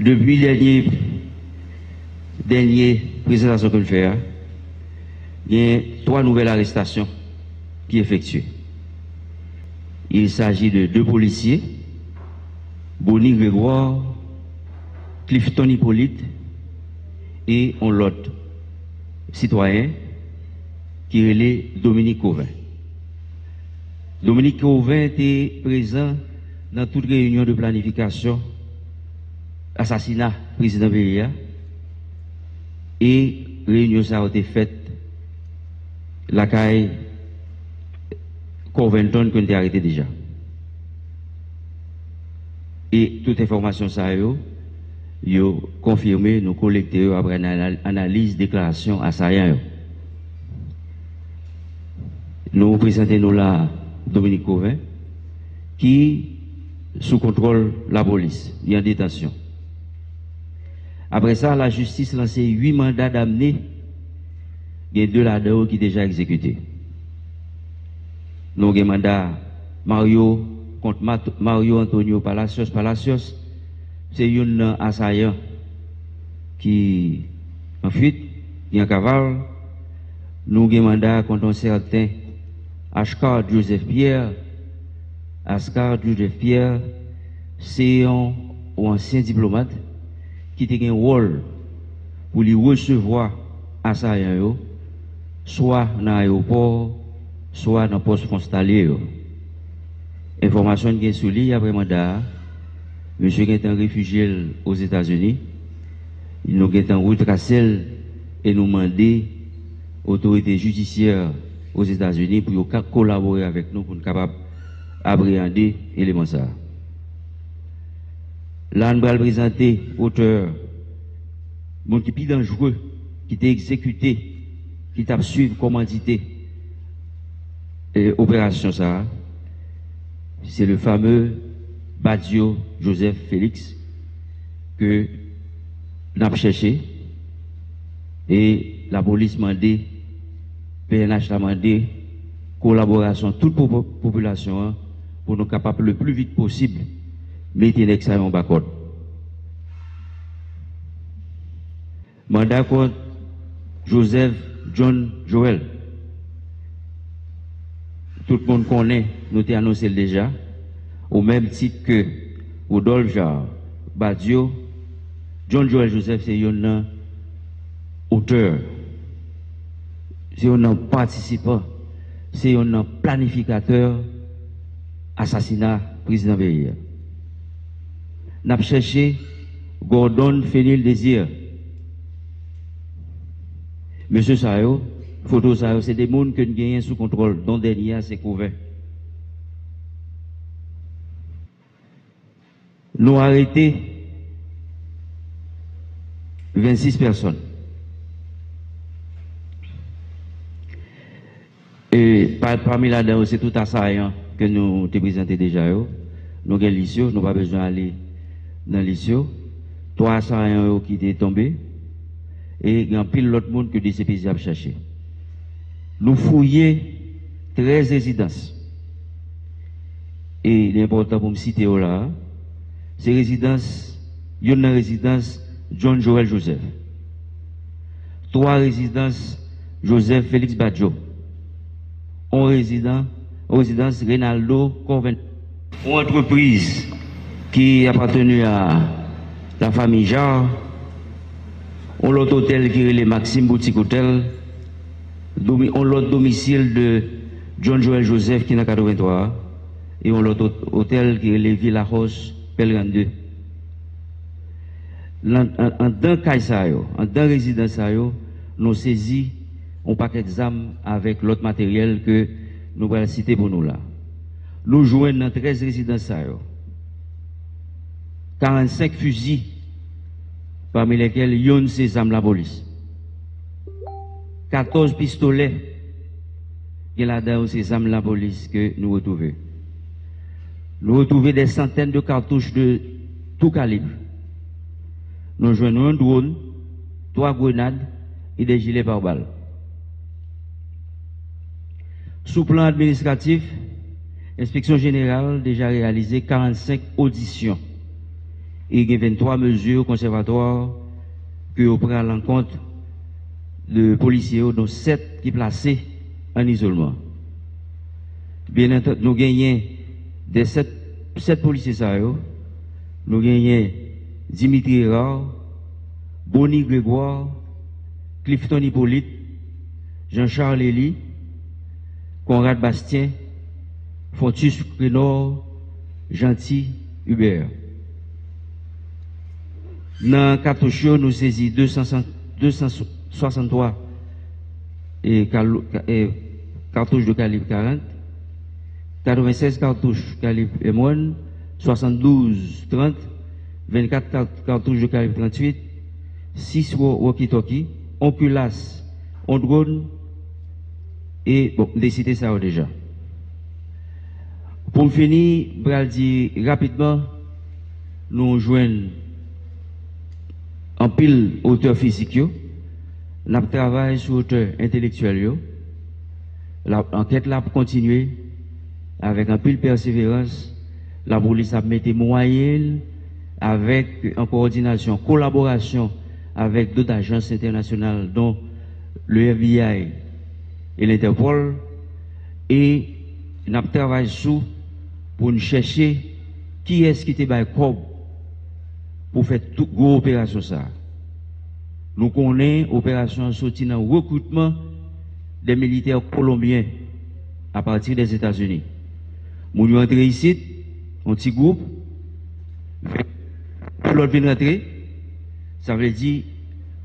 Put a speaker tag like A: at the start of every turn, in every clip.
A: Depuis dernière présentation que je fais, il y a 3 nouvelles arrestations qui effectuées. Il s'agit de 2 policiers, Bonnie Grégoire, Clifton Hippolyte et on l'autre citoyen qui est Dominique Cauvin. Dominique Cauvin était présent dans toute réunion de planification assassinat président Bélia et réunion ça a été faite la caille Corventon qu'on a arrêté déjà. Et toute information ça yo confirmé nous collecter après analyse déclaration assaillant. Nous présentons nous là Dominique Cauvin qui sous contrôle la police, il est en détention. Après ça, la justice a lancé 8 mandats d'amener. Il y a 2 là-dedans qui sont déjà exécutés. Nous avons un mandat Mario contre Mario Antonio Palacios. C'est un assaillant qui en fuite, qui est en cavale. Nous avons un mandat contre un certain Ascar Joseph Pierre. Ascar Joseph Pierre, c'est un ancien diplomate qui a un rôle pour lui recevoir assaillant, soit dans l'aéroport, soit dans le poste frontalier. Information qui est sur lui après mandat, monsieur est un réfugié aux États-Unis, il nous est en retracé et nous demander autorité judiciaire aux États-Unis pour collaborer avec nous pour être capable d'appréhender l'élément ça. Là, nous allons présenter auteur, mon qui est plus dangereux, qui t'a exécuté, qui t'a suivi commandité opération ça. C'est le fameux Badio Joseph Félix que nous avons cherché et la police m'a demandé, PNH a demandé collaboration de toute population pour nous capables le plus vite possible mettre l'examen en bas code. Mandat contre Joseph John Joel. Tout le monde connaît, nous avons annoncé déjà, au même titre que Rodolphe Jarre, Badio, John Joel Joseph, c'est un auteur, c'est un participant, c'est un planificateur assassinat président Bélia. Nous avons cherché Gordon Fenil Désir. Monsieur Sayo, photo Sayo, c'est des gens que nous gagnons sous contrôle, dont dernier c'est couvert. Nous avons arrêté 26 personnes. Et parmi là-dedans, c'est tout assaillant que nous te présenté déjà. Nous avons l'issue, nous n'avons pas besoin d'aller dans l'issue. 3 assaillants qui étaient tombés. Et il y a pile l'autre monde que des CPJ a cherché. Nous fouillons 13 résidences. Et l'important pour me citer là, ces résidences, il y a une résidence John Joel Joseph. 3 résidences Joseph Félix Badjo. 1 résidence Reynaldo Corven. Une entreprise qui appartenait à la famille Jarre. On l'autre hôtel qui est le Maxime Boutique Hôtel. On l'autre domicile de John Joel Joseph qui est dans 83. Et on l'autre hôtel qui est le Villa House Pellerin 2. En dans Kaisayo, en dans résidence, nous saisissons un paquet d'armes avec l'autre matériel que nous allons citer pour nous là. Nous jouons dans 13 résidences, 45 fusils, parmi lesquels il y a ces armes la police. 14 pistolets, il y a là-dedans ces armes la police que nous retrouvons. Nous retrouvons des centaines de cartouches de tout calibre. Nous jouons un drone, 3 grenades et des gilets pare-balles. Sous plan administratif, l'inspection générale a déjà réalisé 45 auditions Et il y a 23 mesures conservatoires que vous prenez à l'encontre de policiers, dont 7 qui sont placés en isolement. Bien entendu, nous gagnons des 7 policiers, nous gagnons Dimitri Hérard, Bonnie Grégoire, Clifton Hippolyte, Jean-Charles Elie, Conrad Bastien, Fontus Crénor, Gentil Hubert. Dans cartouche, nous saisissons 263 cartouches de calibre 40, 96 cartouches calibre M1, 72 30, 24 cartouches de calibre 38, 6 walkie-talkie, 1 culasse, 1 drone, et bon, des cités ça déjà. Pour finir, je vais dire rapidement, nous joignons en pile auteur physique, nous travaillons sur auteur intellectuel. L'enquête là pour continuer avec un pile persévérance. La police a mis des moyens avec en coordination, collaboration avec d'autres agences internationales, dont le FBI et l'Interpol, et nous travaillons sur pour nous chercher qui est-ce qui était par pour faire toute grosse opération ça. Nous connaissons l'opération sortie dans le recrutement des militaires colombiens à partir des États-Unis. Nous sommes entrés ici, un petit groupe, l'autre vient rentrer, ça veut dire qu'il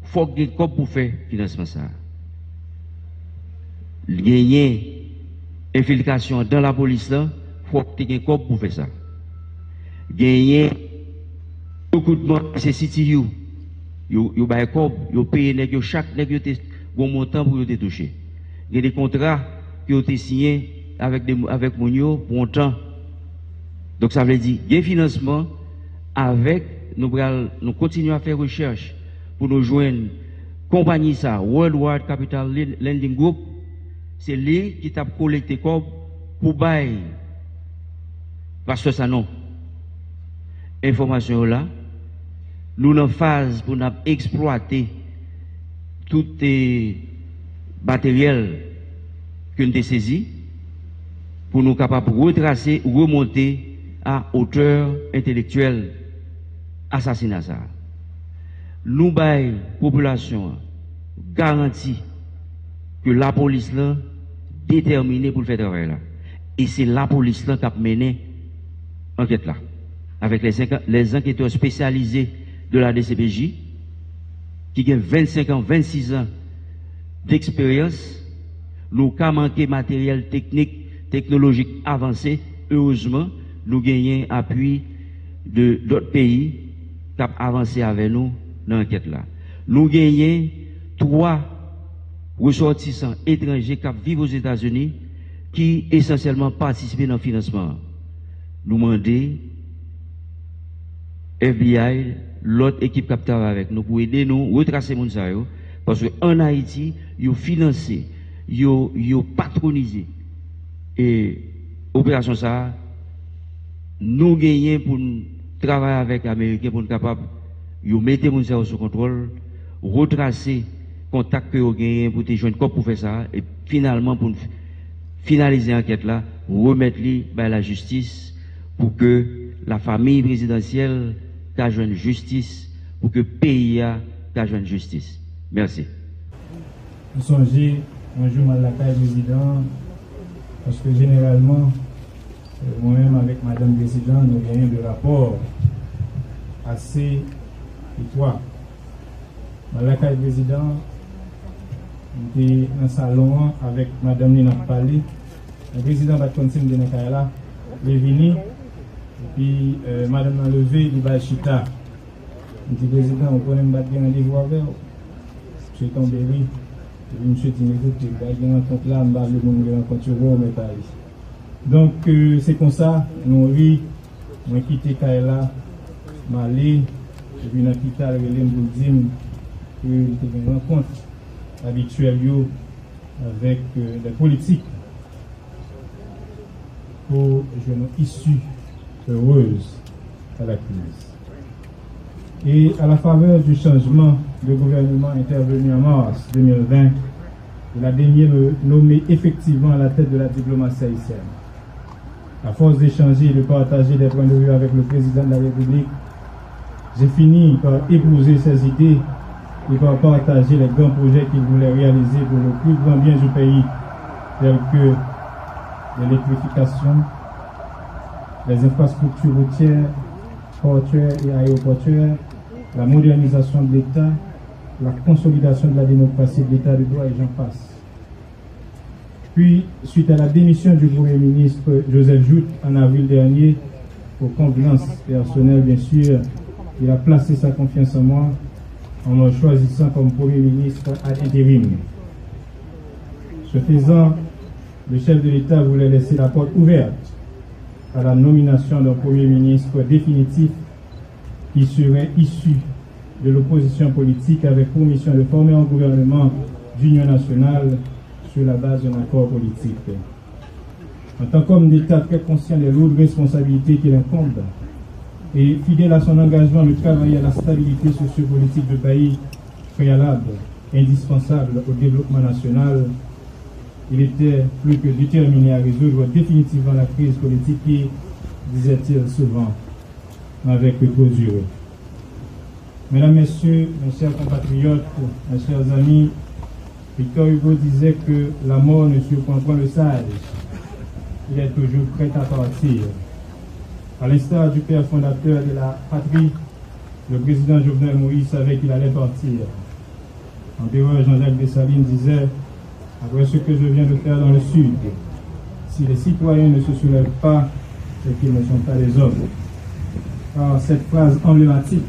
A: faut qu'il y ait un pour faire le financement ça. Gagner infiltration dans la police là, il faut qu'il y ait un pour faire ça. Gagner recrutement, c'est CTU. Yo bay corps, yo paye nèg yo chaque nèg yo bon montant pour yo te toucher. Il y a des contrats qui ont été signés avec Mounio pour un temps. Donc ça veut dire il y a un financement avec nous continuons à faire recherche pour nous joindre compagnie ça Worldwide Capital Lending Group, c'est lui qui t'a collecté corps pour bail parce que ça non. Information là nous sommes en phase pour nous exploiter tout les matériel que nous avons saisi pour nous capables de retracer ou remonter à hauteur intellectuelle assassinat ça. Nous bail population garantie que la police là déterminée pour le faire travail là. Et c'est la police là qui a mené l'enquête là avec les enquêteurs spécialisés de la DCPJ, qui a 25 ans, 26 ans d'expérience, nous avons manqué matériel technique, technologique avancé. Heureusement, nous gagnons appui de d'autres pays qui ont avancé avec nous dans l'enquête là. Nous gagnons 3 ressortissants étrangers qui vivent aux États-Unis, qui essentiellement participent dans le financement. Nous demandons FBI, l'autre équipe qui travaille avec nous pour aider nous à retracer les gens. Parce qu'en Haïti, ils ont financé, ils ont patronisé. Et l'opération ça, nous gagnons pour travailler avec les Américains pour être capables de mettre les gens sous contrôle, retracer le contact que vous gagnez pour te joindre pour faire ça. Et finalement, pour finaliser l'enquête là, remettre-les à la justice pour que la famille présidentielle qu'a joué justice, pour que le pays qu'a joué justice. Merci.
B: Vous songez, un jour, à la caille président, parce que généralement, moi-même avec Madame le Président, nous avons des rapports assez étroits. À la caille président, on était dans le salon avec Madame Nina Pali. Le président va continuer de nous faire là. Il est venu. Et puis, madame a levé, il va chita. Il dit, président, on peut même battre un rendez-vous avec vous. Je suis tombé, oui. Et monsieur dit, écoutez, il y a un compte là, je vais le monde rencontrer au métal. Donc, c'est comme ça, nous avons quitté Kaila, Mali, et puis nous avons quitté le relais pour dire que nous avons une rencontre habituelle avec les politiques pour jouer une issue heureuse à la crise. Et à la faveur du changement de gouvernement intervenu en mars 2020, il a daigné me nommer effectivement à la tête de la diplomatie haïtienne. À force d'échanger et de partager des points de vue avec le président de la République, j'ai fini par épouser ses idées et par partager les grands projets qu'il voulait réaliser pour le plus grand bien du pays, tels que l'électrification, les infrastructures routières, portuaires et aéroportuaires, la modernisation de l'État, la consolidation de la démocratie de l'État de droit et j'en passe. Puis, suite à la démission du Premier ministre Joseph Joute en avril dernier, pour convenance personnelle bien sûr, il a placé sa confiance en moi en me choisissant comme Premier ministre à l'intérim. Ce faisant, le chef de l'État voulait laisser la porte ouverte à la nomination d'un Premier ministre définitif qui serait issu de l'opposition politique avec pour mission de former un gouvernement d'union nationale sur la base d'un accord politique. En tant qu'homme d'État très conscient des lourdes responsabilités qu'il incombe et fidèle à son engagement de travailler à la stabilité sociopolitique du pays, préalable, indispensable au développement national, il était plus que déterminé à résoudre définitivement la crise politique qui, disait-il souvent, avec trop duré. Mesdames, Messieurs, mes chers compatriotes, mes chers amis, Victor Hugo disait que la mort ne surprend point le sage. Il est toujours prêt à partir. À l'instar du père fondateur de la patrie, le président Jovenel Moïse savait qu'il allait partir. L'empereur Jean-Jacques Dessalines disait, après ce que je viens de faire dans le Sud, si les citoyens ne se soulèvent pas, c'est qu'ils ne sont pas des hommes. Par cette phrase emblématique,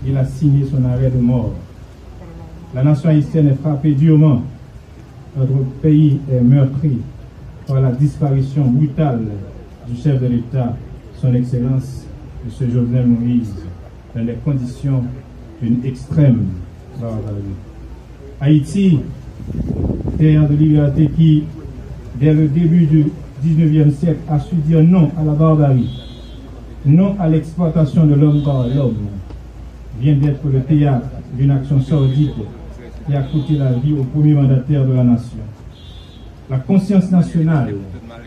B: il a signé son arrêt de mort. La nation haïtienne est frappée durement. Notre pays est meurtri par la disparition brutale du chef de l'État, son Excellence, M. Jovenel Moïse, dans des conditions d'une extrême barbarie. Haïti, terre de liberté qui, dès le début du XIXe siècle, a su dire non à la barbarie, non à l'exploitation de l'homme par l'homme, vient d'être le théâtre d'une action sordide qui a coûté la vie au premier mandataire de la nation. La conscience nationale,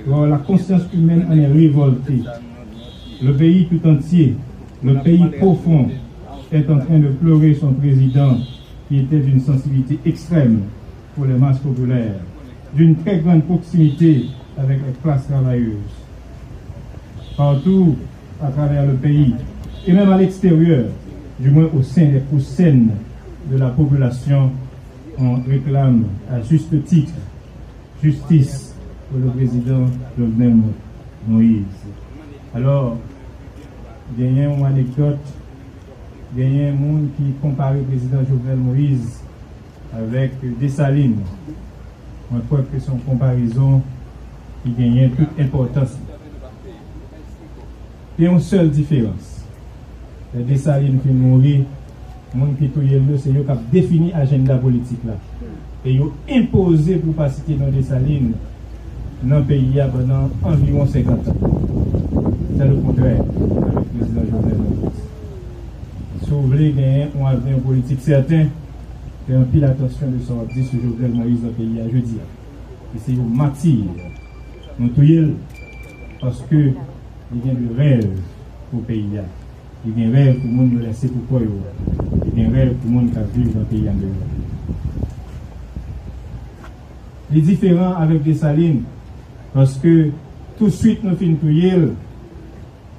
B: voire la conscience humaine en est révoltée. Le pays tout entier, le pays profond, est en train de pleurer son président qui était d'une sensibilité extrême pour les masses populaires, d'une très grande proximité avec les classes travailleuses. Partout à travers le pays, et même à l'extérieur, du moins au sein des coussins de la population, on réclame à juste titre justice pour le président Jovenel Moïse. Alors, il y a une anecdote, il y a un monde qui compare le président Jovenel Moïse avec Dessalines. On croit que son comparaison qui gagne toute importance. Il y a une seule différence. Les Dessalines qui mourent, le monde qui est c'est eux qui ont défini l'agenda politique là. Et ils ont imposé pour pas citer dans Dessalines dans le pays pendant environ 50 ans. C'est le contraire avec le président Jovenel Moïse. Si vous voulez gagner un avenir politique certain, faites un pile attention de ce que dit sur Jovenel Moïse dans le pays à jeudi. Et c'est une martyr. Nous touillons parce que il y a des rêves pour le pays. Il y a des rêves pour le monde nous laisser pour quoi. Il y a des rêves pour le monde qui vit dans le pays. Il est différent avec Dessalines parce que tout de suite nous finissons touiller.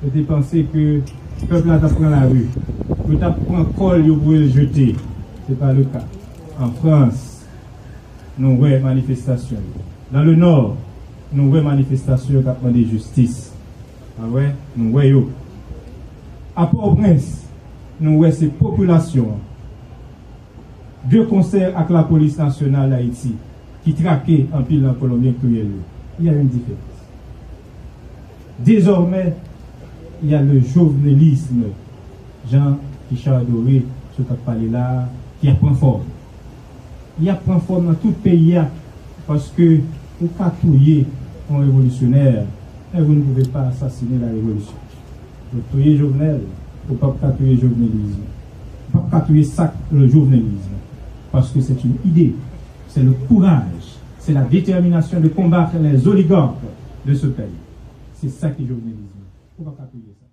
B: Je pensé que le peuple a pris la rue. Il a pris un col pour le jeter. Ce n'est pas le cas. En France, nous avons une manifestation. Dans le Nord, nous avons une manifestation qui a demandé justice. Ah ouais, nous voyons. À Port-au-Prince, nous voyons ces populations de concert avec la police nationale d'Haïti qui traquait en pile en Colombie. Il y a une différence. Désormais, il y a le jovenelisme. Jean Richard Doré, ce qu'a parlé là, qui a pris forme. Il y a pris forme dans tout le pays parce que vous patrouillez un révolutionnaire et vous ne pouvez pas assassiner la révolution. Vous touillez Jovenel, au pas capturer le journalisme. Pas capturer ça, le journalisme. Parce que c'est une idée, c'est le courage, c'est la détermination de combattre les oligarques de ce pays. C'est ça qui est le journalisme. On va capturer ça.